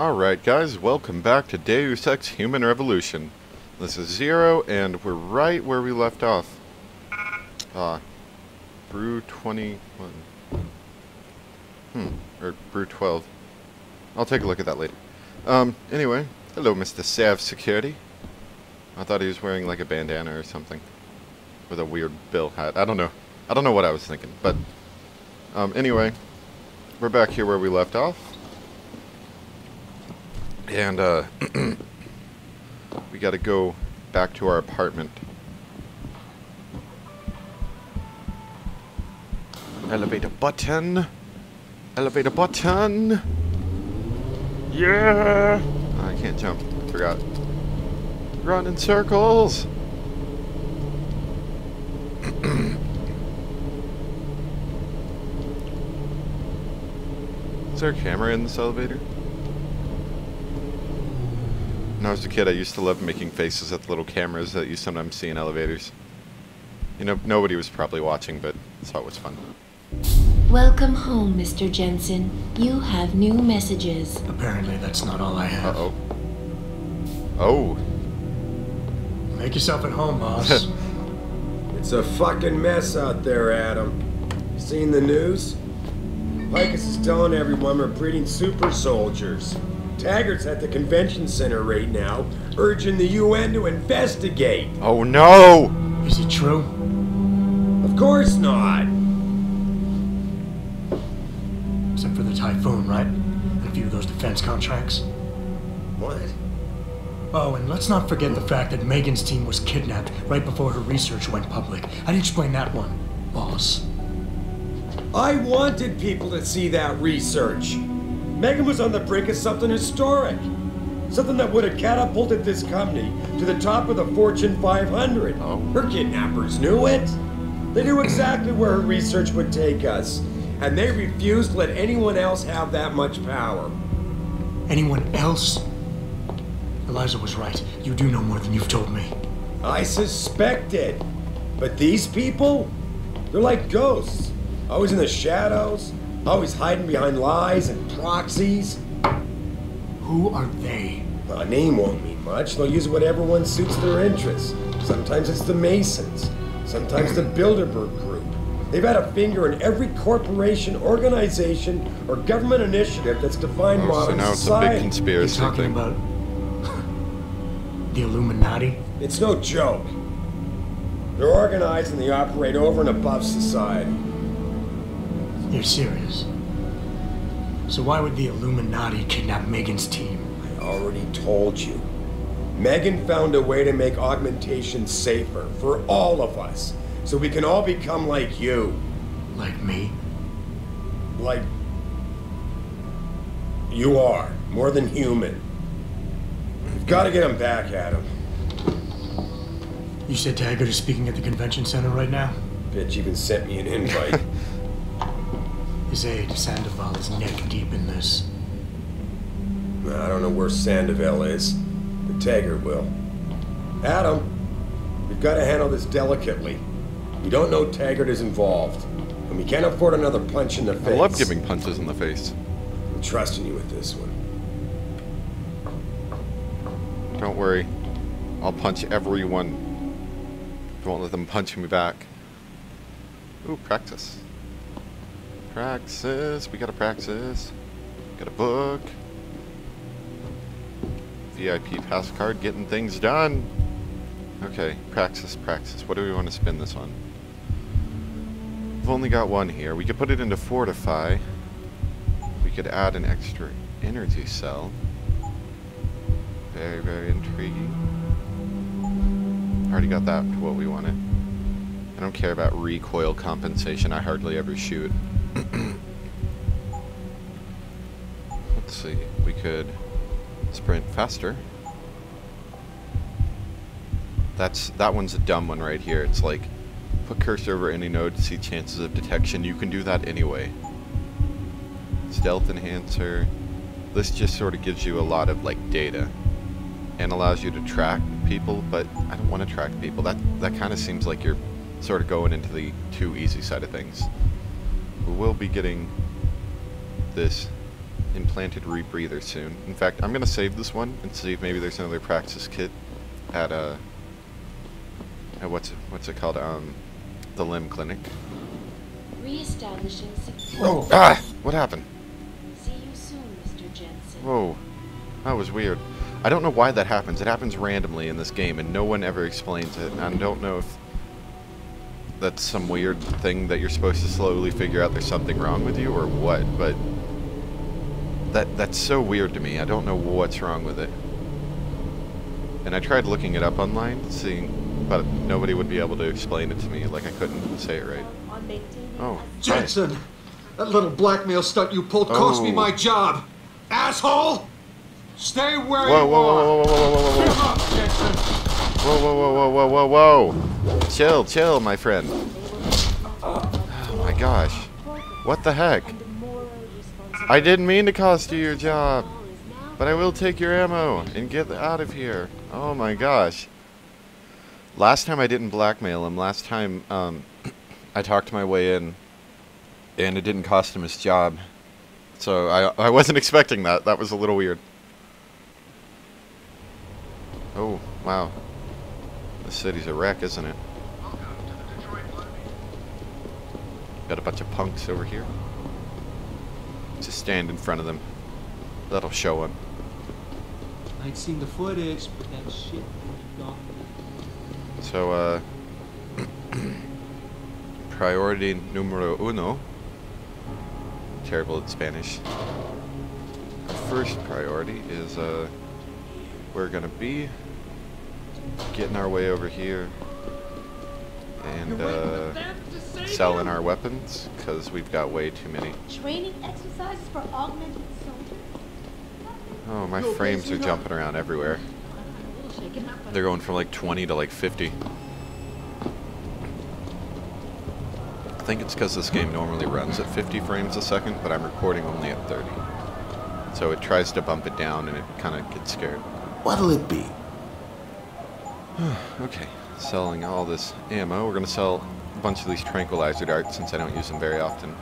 Alright guys, welcome back to Deus Ex Human Revolution. This is Zero, and we're right where we left off. Brew 21. Or Brew 12. I'll take a look at that later. Anyway, hello Mr. Sav Security. I thought he was wearing like a bandana or something. With a weird bill hat. I don't know. I don't know what I was thinking, but... anyway, we're back here where we left off. And, we gotta go back to our apartment. Elevator button! Elevator button! Yeah! Oh, I can't jump. I forgot. Run in circles! Is there a camera in this elevator? When I was a kid, I used to love making faces at the little cameras that you sometimes see in elevators. You know, nobody was probably watching, but I thought it was fun. Welcome home, Mr. Jensen. You have new messages. Apparently, that's not all I have. Uh-oh. Oh. Make yourself at home, boss. It's a fucking mess out there, Adam. Seen the news? Picus is telling everyone we're breeding super soldiers. Taggart's at the convention center right now, urging the UN to investigate. Oh no! Is it true? Of course not. Except for the Typhoon, right? And a few of those defense contracts. What? Oh, and let's not forget the fact that Megan's team was kidnapped right before her research went public. I'd explain that one, boss. I wanted people to see that research. Megan was on the brink of something historic. Something that would have catapulted this company to the top of the Fortune 500. Oh. Her kidnappers knew it. They knew exactly where her research would take us. And they refused to let anyone else have that much power. Anyone else? Eliza was right. You do know more than you've told me. I suspected. But these people? They're like ghosts. Always in the shadows. Always hiding behind lies and proxies. Who are they? A name won't mean much. They'll use whatever one suits their interests. Sometimes it's the Masons. Sometimes the Bilderberg Group. They've had a finger in every corporation, organization, or government initiative that's defined modern so now society. it's a big conspiracy You're talking thing. about the Illuminati? It's no joke. They're organized and they operate over and above society. You're serious? So why would the Illuminati kidnap Megan's team? I already told you. Megan found a way to make augmentation safer for all of us, so we can all become like you. Like me? Like... you are. More than human. We've got to get him back, Adam. You said Taggart is speaking at the convention center right now? Bitch even sent me an invite. His aide, Sandoval, is neck deep in this. I don't know where Sandoval is, but Taggart will. Adam, we've got to handle this delicately. We don't know Taggart is involved, and we can't afford another punch in the face. I love giving punches in the face. I'm trusting you with this one. Don't worry. I'll punch everyone. Won't let them punch me back. Ooh, practice. Praxis. We gotta practice. Got a book. VIP pass card. Getting things done. Okay, praxis, praxis. What do we want to spin this on? We've only got one here. We could put it into fortify. We could add an extra energy cell. Very, very intriguing. Already got that to what we wanted. I don't care about recoil compensation. I hardly ever shoot. Let's see. We could sprint faster. That one's a dumb one right here. It's like, put cursor over any node to see chances of detection. You can do that anyway. Stealth enhancer. This just sort of gives you a lot of like data and allows you to track people, but I don't want to track people. That kind of seems like you're sort of going into the too easy side of things. We will be getting this implanted rebreather soon. In fact, I'm gonna save this one and see if maybe there's another Praxis kit at what's it called? The limb clinic. Reestablishing Oh, ah! What happened? See you soon, Mr. Jensen. Whoa, that was weird. I don't know why that happens. It happens randomly in this game, and no one ever explains it. And I don't know if that's some weird thing that you're supposed to slowly figure out there's something wrong with you or what, but that's so weird to me. I don't know what's wrong with it. And I tried looking it up online, but nobody would be able to explain it to me. Like, I couldn't say it right. Oh, Jensen! That little blackmail stunt you pulled cost me my job! Asshole! Stay where you are! Give up, Jensen! Whoa. Chill, my friend. Oh my gosh. What the heck? I didn't mean to cost you your job, but I will take your ammo and get out of here. Oh my gosh. Last time I didn't blackmail him. Last time I talked my way in, and it didn't cost him his job. So I wasn't expecting that. That was a little weird. Oh, wow. The city's a wreck, isn't it? Got a bunch of punks over here. Just stand in front of them. That'll show them. I ain't seen the footage, but that shit gone. So, priority numero uno. Terrible at Spanish. Our first priority is, we're gonna be getting our way over here and, selling our weapons, because we've got way too many. Training exercises for augmented soldiers? Oh, my frames are jumping around everywhere. They're going from like 20 to like 50. I think it's because this game normally runs at 50 frames a second, but I'm recording only at 30. So it tries to bump it down and it kind of gets scared. What'll it be? Okay, selling all this ammo. We're going to sell a bunch of these tranquilizer darts since I don't use them very often.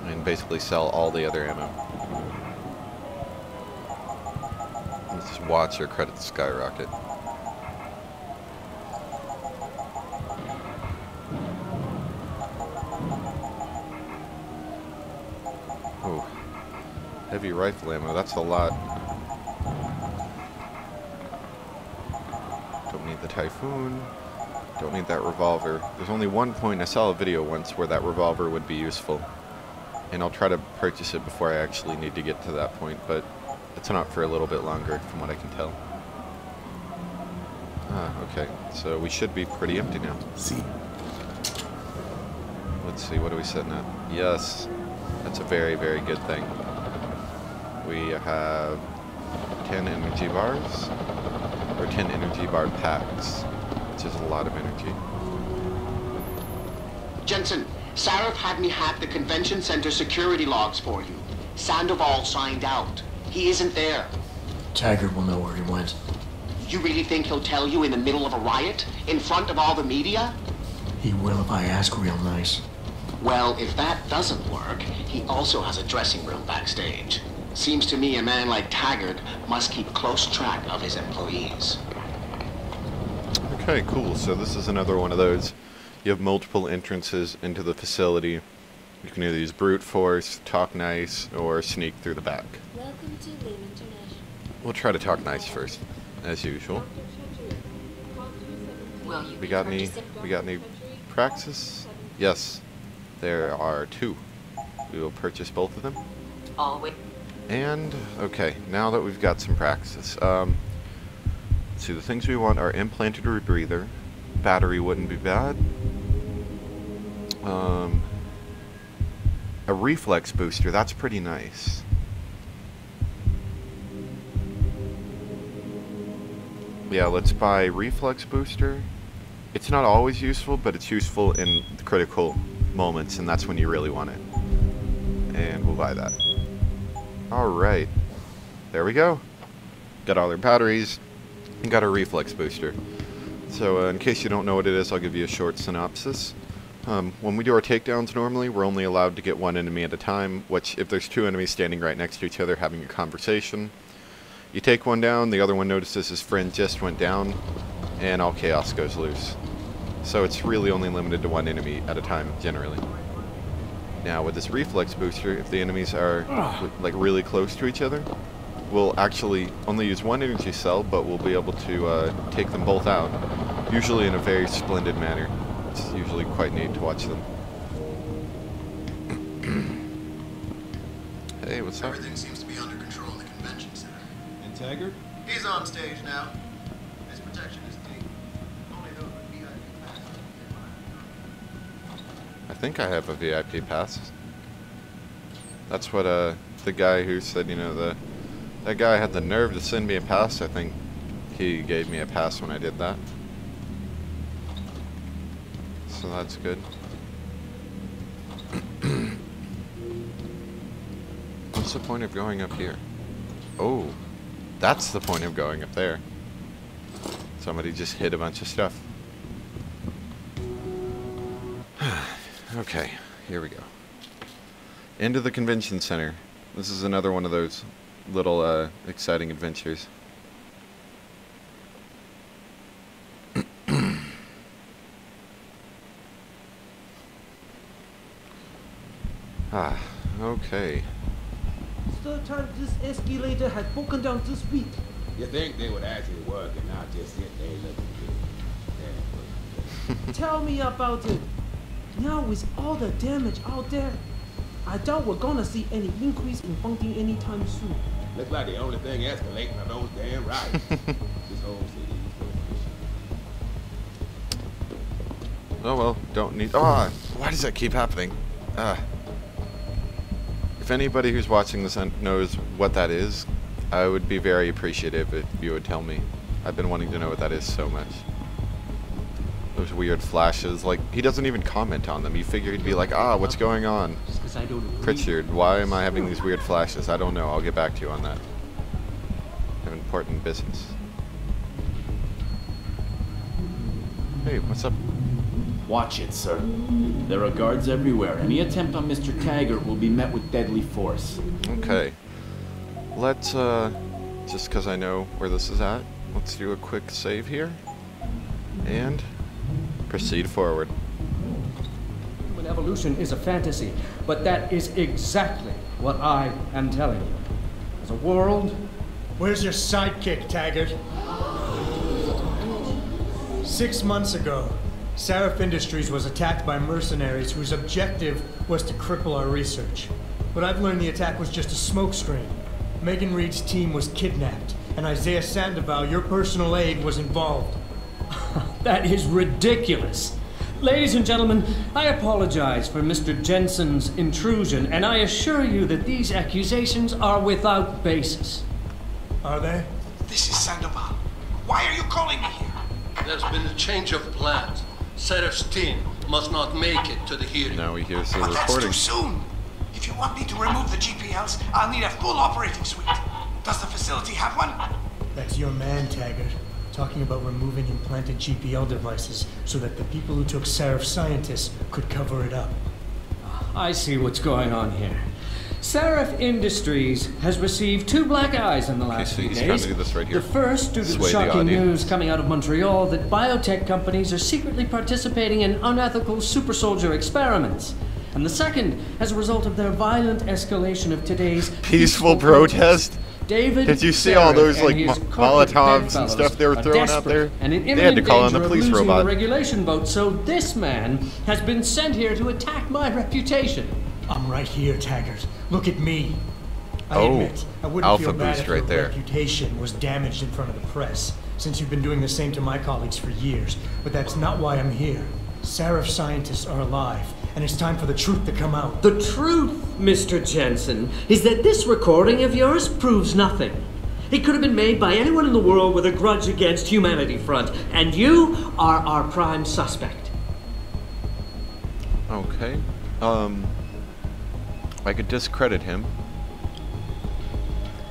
And basically sell all the other ammo. Let's just watch our credits skyrocket. Oh, heavy rifle ammo, that's a lot. Don't need the Typhoon. Don't need that revolver. There's only one point, I saw a video once where that revolver would be useful. And I'll try to purchase it before I actually need to get to that point, but it's not for a little bit longer from what I can tell. Ah, okay. So we should be pretty empty now. See. Let's see, what are we sitting at? Yes. That's a very, very good thing. We have 10 energy bars, or 10 energy bar packs, which is a lot of energy. Jensen, Sarah had me hack the convention center security logs for you. Sandoval signed out. He isn't there. Taggart will know where he went. You really think he'll tell you in the middle of a riot? In front of all the media? He will if I ask real nice. Well, if that doesn't work, he also has a dressing room backstage. Seems to me a man like Taggart must keep close track of his employees. Okay, cool. So this is another one of those. You have multiple entrances into the facility. You can either use brute force, talk nice, or sneak through the back. Welcome to Limb International. We'll try to talk nice first, as usual. We got any Praxis? Yes, there are 2. We will purchase both of them. Always. And okay, now that we've got some Praxis, let's see. The things we want are implanted rebreather. Battery wouldn't be bad. A reflex booster, that's pretty nice. Yeah, let's buy reflex booster. It's not always useful, but it's useful in critical moments, and that's when you really want it. And we'll buy that. Alright. There we go. Got all our batteries, and got our reflex booster. So, in case you don't know what it is, I'll give you a short synopsis. When we do our takedowns normally, we're only allowed to get one enemy at a time, which if there's two enemies standing right next to each other having a conversation, you take one down, the other one notices his friend just went down, and all chaos goes loose. So it's really only limited to one enemy at a time, generally. Now with this reflex booster, if the enemies are like really close to each other, we'll actually only use one energy cell, but we'll be able to take them both out, usually in a very splendid manner. It's usually quite neat to watch them. Hey, what's up? Everything seems to be under control in the convention center. And Taggart? He's on stage now. His protection is deep. Only those with VIP passes. I think I have a VIP pass. That's what the guy who said, you know, that guy had the nerve to send me a pass. I think he gave me a pass when I did that. So that's good. What's the point of going up here? Oh, that's the point of going up there. Somebody just hid a bunch of stuff. Okay, here we go. Into the convention center. This is another one of those little exciting adventures. Okay. It's the third time this escalator has broken down this week. You think they would actually work and not just sit there looking good? Tell me about it. Now with all the damage out there, I doubt we're gonna see any increase in funding anytime soon. Looks like the only thing escalating are those damn riots. This whole city is so. Oh well, don't need. Ah, why does that keep happening? If anybody who's watching this knows what that is, I would be very appreciative if you would tell me. I've been wanting to know what that is so much. Those weird flashes, like, he doesn't even comment on them. You figure he'd be like, what's going on? Just 'cause I don't agree. Pritchard, why am I having these weird flashes? I don't know. I'll get back to you on that. I have important business. Hey, what's up? Watch it, sir. There are guards everywhere. Any attempt on Mr. Taggart will be met with deadly force. Okay. Let's, just because I know where this is at, let's do a quick save here. And proceed forward. Human evolution is a fantasy, but that is exactly what I am telling you. As a world... Where's your sidekick, Taggart? 6 months ago, Seraph Industries was attacked by mercenaries whose objective was to cripple our research. But I've learned the attack was just a smokescreen. Megan Reed's team was kidnapped, and Isaiah Sandoval, your personal aide, was involved. That is ridiculous. Ladies and gentlemen, I apologize for Mr. Jensen's intrusion, and I assure you that these accusations are without basis. Are they? This is Sandoval. Why are you calling me here? There's been a change of plans. Seraph's team must not make it to the hearing. Now we hear some But recording. that's too soon. If you want me to remove the GPLs, I'll need a full operating suite. Does the facility have one? That's your man, Taggart. Talking about removing implanted GPL devices so that the people who took Seraph scientists could cover it up. I see what's going on here. Seraph Industries has received 2 black eyes in the last few days. Trying to do this right here. The first due to the Sway shocking the news coming out of Montreal that biotech companies are secretly participating in unethical super soldier experiments. And the second as a result of their violent escalation of today's peaceful protest. David, did you see all those like Molotovs and stuff they were throwing out there? And in they had to call in the danger of police losing robot. the regulation vote, so this man has been sent here to attack my reputation. I'm right here, Taggart. Look at me. I admit, I wouldn't Alpha feel bad boost if right your there. reputation was damaged in front of the press, since you've been doing the same to my colleagues for years. But that's not why I'm here. Seraph scientists are alive, and it's time for the truth to come out. The truth, Mr. Jensen, is that this recording of yours proves nothing. It could have been made by anyone in the world with a grudge against Humanity Front, and you are our prime suspect. Okay. I could discredit him.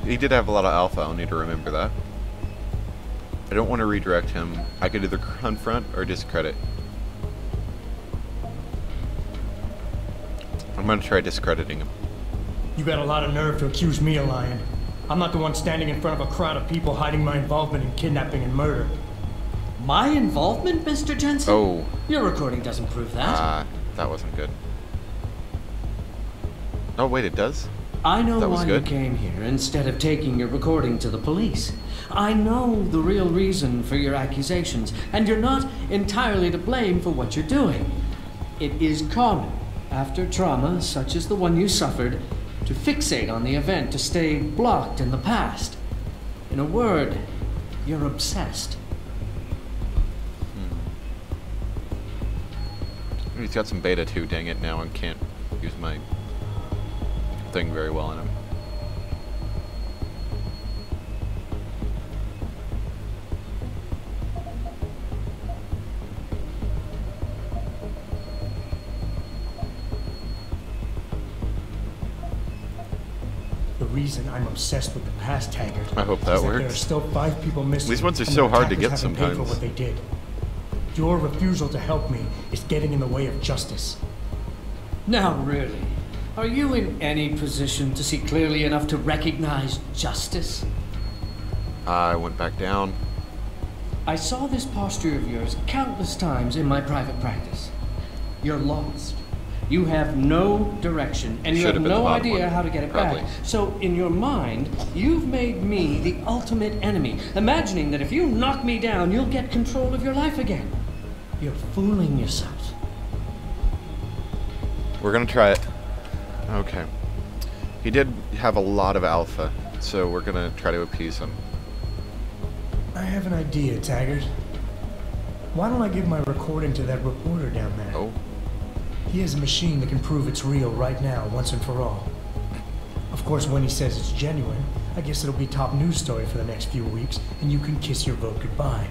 He did have a lot of alpha, I'll need to remember that. I don't want to redirect him. I could either confront or discredit. I'm gonna try discrediting him. You got a lot of nerve to accuse me of lying. I'm not the one standing in front of a crowd of people hiding my involvement in kidnapping and murder. My involvement, Mr. Jensen? Oh. Your recording doesn't prove that. That wasn't good. Oh, wait, it does? I know That was why good. you came here instead of taking your recording to the police. I know the real reason for your accusations, and you're not entirely to blame for what you're doing. It is common, after trauma such as the one you suffered, to fixate on the event, to stay blocked in the past. In a word, you're obsessed. He's got some beta too, dang it, now I can't use my thing very well on him. The reason I'm obsessed with the past, Taggart, I hope that is that works. there are still 5 people missing. These ones are and so the hard to attackers get haven't paid sometimes. for what they did. Your refusal to help me is getting in the way of justice. Now, really, are you in any position to see clearly enough to recognize justice? I went back down. I saw this posture of yours countless times in my private practice. You're lost. You have no direction, and you Should have have been the no bottom idea one, how to get it probably. back. So, in your mind, you've made me the ultimate enemy, imagining that if you knock me down, you'll get control of your life again. You're fooling yourself. We're gonna try it. Okay. He did have a lot of alpha, so we're gonna try to appease him. I have an idea, Taggart. Why don't I give my recording to that reporter down there? Oh. He has a machine that can prove it's real right now, once and for all. Of course, when he says it's genuine, I guess it'll be top news story for the next few weeks, and you can kiss your vote goodbye.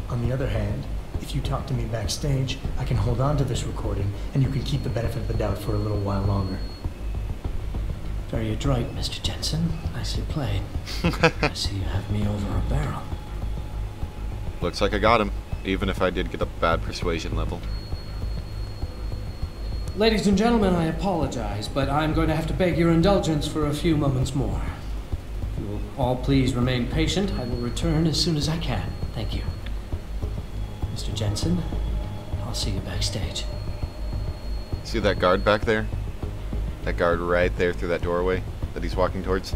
On the other hand, if you talk to me backstage, I can hold on to this recording, and you can keep the benefit of the doubt for a little while longer. Very adroit, Mr. Jensen. Nicely played. I see you have me over a barrel. Looks like I got him, even if I did get a bad persuasion level. Ladies and gentlemen, I apologize, but I'm going to have to beg your indulgence for a few moments more. If you will all please remain patient, I will return as soon as I can. Thank you. Mr. Jensen, I'll see you backstage. See that guard back there? That guard right there through that doorway that he's walking towards?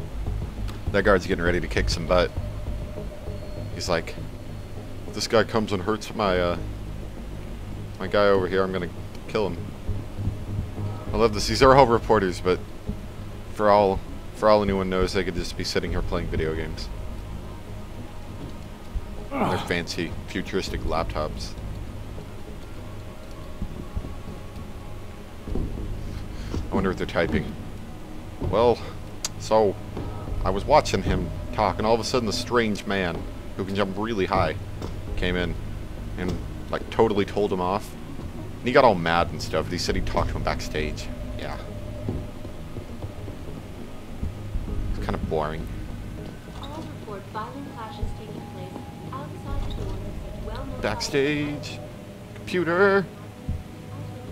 That guard's getting ready to kick some butt. He's like, if this guy comes and hurts my my guy over here, I'm gonna kill him. I love this. These are all reporters, but for all anyone knows, they could just be sitting here playing video games. On their fancy, futuristic laptops. I wonder what they're typing. Well, so I was watching him talk, and all of a sudden the strange man, who can jump really high, came in and like totally told him off. And he got all mad and stuff. He said he'd talk to him backstage. Yeah. It's kind of boring. All report violent clashes taking place outside the doors of well-known Backstage. Computer.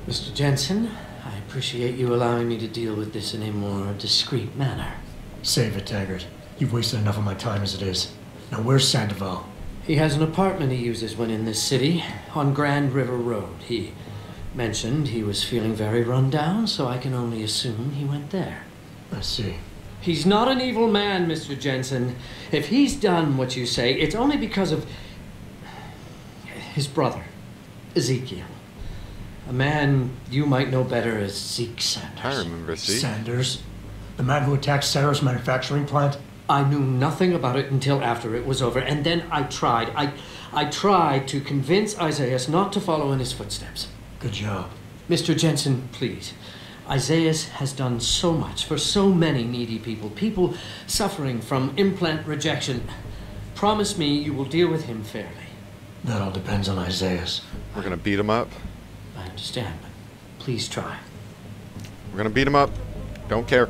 Mr. Jensen, I appreciate you allowing me to deal with this in a more discreet manner. Save it, Taggart. You've wasted enough of my time as it is. Now, where's Sandoval? He has an apartment he uses when in this city, on Grand River Road. He mentioned he was feeling very run down, so I can only assume he went there. I see. He's not an evil man, Mr. Jensen. If he's done what you say, it's only because of his brother, Ezekiel. A man you might know better as Zeke Sanders. I remember Zeke. Sanders? The man who attacked Sarah's manufacturing plant? I knew nothing about it until after it was over, and then I tried. I tried to convince Isaiah not to follow in his footsteps. Good job. Mr. Jensen, please. Isaiah has done so much for so many needy people, people suffering from implant rejection. Promise me you will deal with him fairly. That all depends on Isaiah. We're gonna beat him up. I understand, but please try. We're gonna beat him up. Don't care.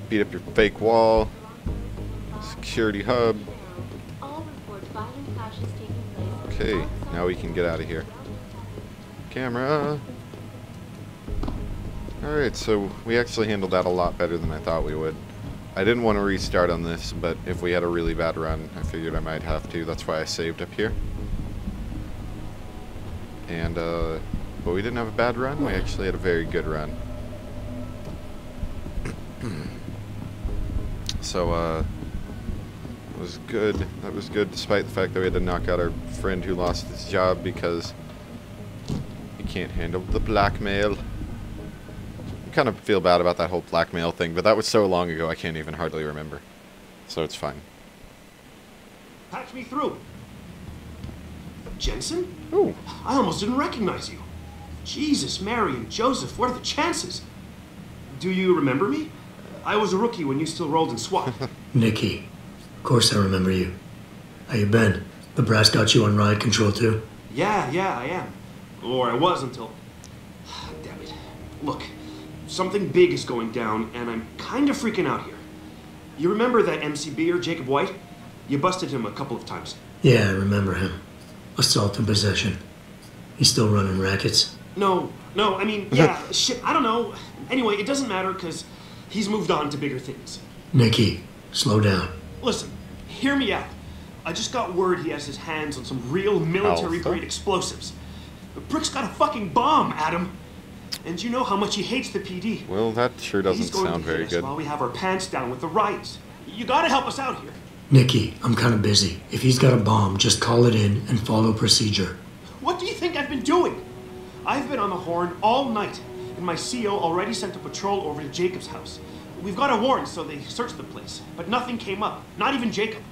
Beat up your fake wall. Security hub. All report violent clashes taking place. Okay, now we can get out of here. Camera. Alright, so we actually handled that a lot better than I thought we would. I didn't want to restart on this, but if we had a really bad run, I figured I might have to. That's why I saved up here. And, but we didn't have a bad run. We actually had a very good run. So, it was good. That was good, despite the fact that we had to knock out our friend who lost his job because he can't handle the blackmail. I kind of feel bad about that whole blackmail thing, but that was so long ago I can't even hardly remember. So it's fine. Patch me through. Jensen? Ooh. I almost didn't recognize you. Jesus, Mary and Joseph, what are the chances? Do you remember me? I was a rookie when you still rolled in SWAT. Nikki, of course I remember you. How you been? The brass got you on ride control too? Yeah, I am. Or I was until... Damn it. Look, something big is going down, and I'm kind of freaking out here. You remember that MCBer, Jacob White? You busted him a couple of times. Yeah, I remember him. Assault and possession. He's still running rackets? No, I mean, yeah, shit, I don't know. Anyway, it doesn't matter, because he's moved on to bigger things. Nikki, slow down. Listen, hear me out. I just got word he has his hands on some real military-grade explosives. The prick's got a fucking bomb, Adam. And you know how much he hates the PD. Well, that sure doesn't sound very good. While we have our pants down with the riots. You gotta help us out here. Nikki, I'm kind of busy. If he's got a bomb, just call it in and follow procedure. What do you think I've been doing? I've been on the horn all night, and my CO already sent a patrol over to Jacob's house. We've got a warrant, so they searched the place, but nothing came up. Not even Jacob.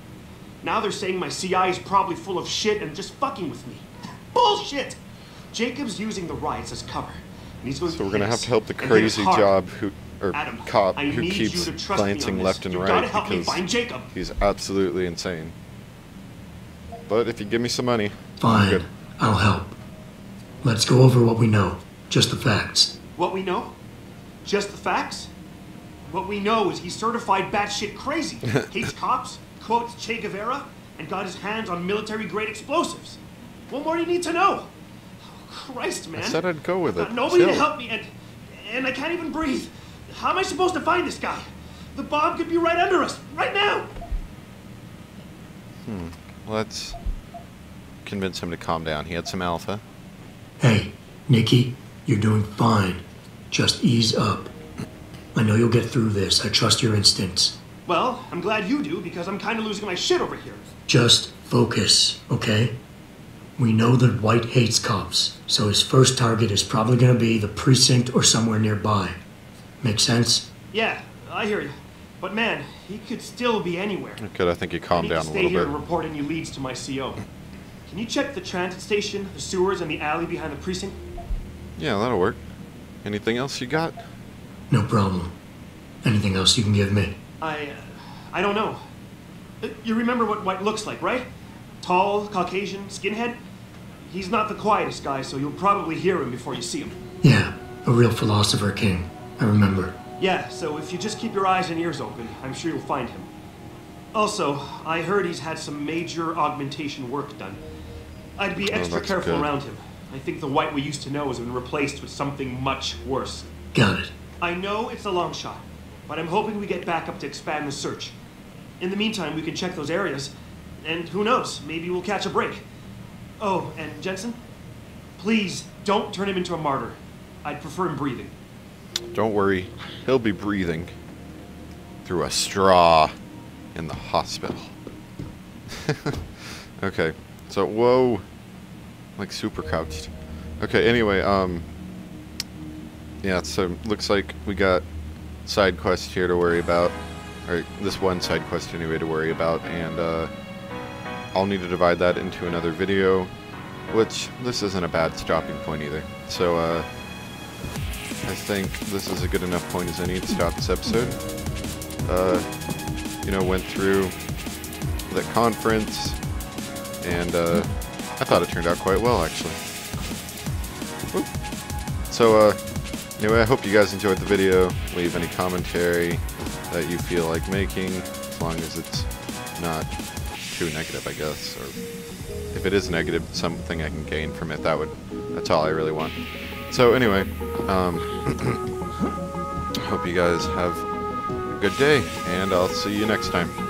Now they're saying my CI is probably full of shit and just fucking with me. Bullshit! Jacob's using the riots as cover. And he's going so we're gonna have to help the crazy cop who keeps glancing left and right because he's absolutely insane. But if you give me some money, fine, good. I'll help. Let's go over what we know. Just the facts. What we know? Just the facts? What we know is he's certified batshit crazy, hates cops, quotes Che Guevara, and got his hands on military-grade explosives. What more do you need to know? Oh, Christ, man. I said I'd go with it. Nobody to help me, and I can't even breathe. How am I supposed to find this guy? The bomb could be right under us, right now. Let's convince him to calm down. He had some alpha. Hey, Nikki, you're doing fine. Just ease up. I know you'll get through this. I trust your instincts. Well, I'm glad you do, because I'm kind of losing my shit over here. Just focus, okay? We know that White hates cops, so his first target is probably going to be the precinct or somewhere nearby. Make sense? Yeah, I hear you. But man, he could still be anywhere. Good, I think he calmed down a little bit. Stay here and report any leads to my CO. Can you check the transit station, the sewers, and the alley behind the precinct? Yeah, that'll work. Anything else you got? No problem. Anything else you can give me? I don't know. You remember what White looks like, right? Tall, Caucasian, skinhead? He's not the quietest guy, so you'll probably hear him before you see him. Yeah, a real philosopher king. I remember. Yeah, so if you just keep your eyes and ears open, I'm sure you'll find him. Also, I heard he's had some major augmentation work done. I'd be extra careful around him. I think the White we used to know has been replaced with something much worse. Got it. I know it's a long shot, but I'm hoping we get back up to expand the search. In the meantime, we can check those areas, and who knows, maybe we'll catch a break. Oh, and Jensen, please don't turn him into a martyr. I'd prefer him breathing. Don't worry, he'll be breathing through a straw in the hospital. Okay, so whoa, like super couched. Okay, anyway, yeah, so looks like we got side quest here to worry about, or this one side quest anyway to worry about, and I'll need to divide that into another video, which this isn't a bad stopping point either. So I think this is a good enough point as any to stop this episode. You know, went through the conference, and I thought it turned out quite well, actually. Woo. So, anyway, I hope you guys enjoyed the video. Leave any commentary that you feel like making, as long as it's not too negative, I guess. Or if it is negative, something I can gain from it. That's all I really want. So anyway, hope you guys have a good day, and I'll see you next time.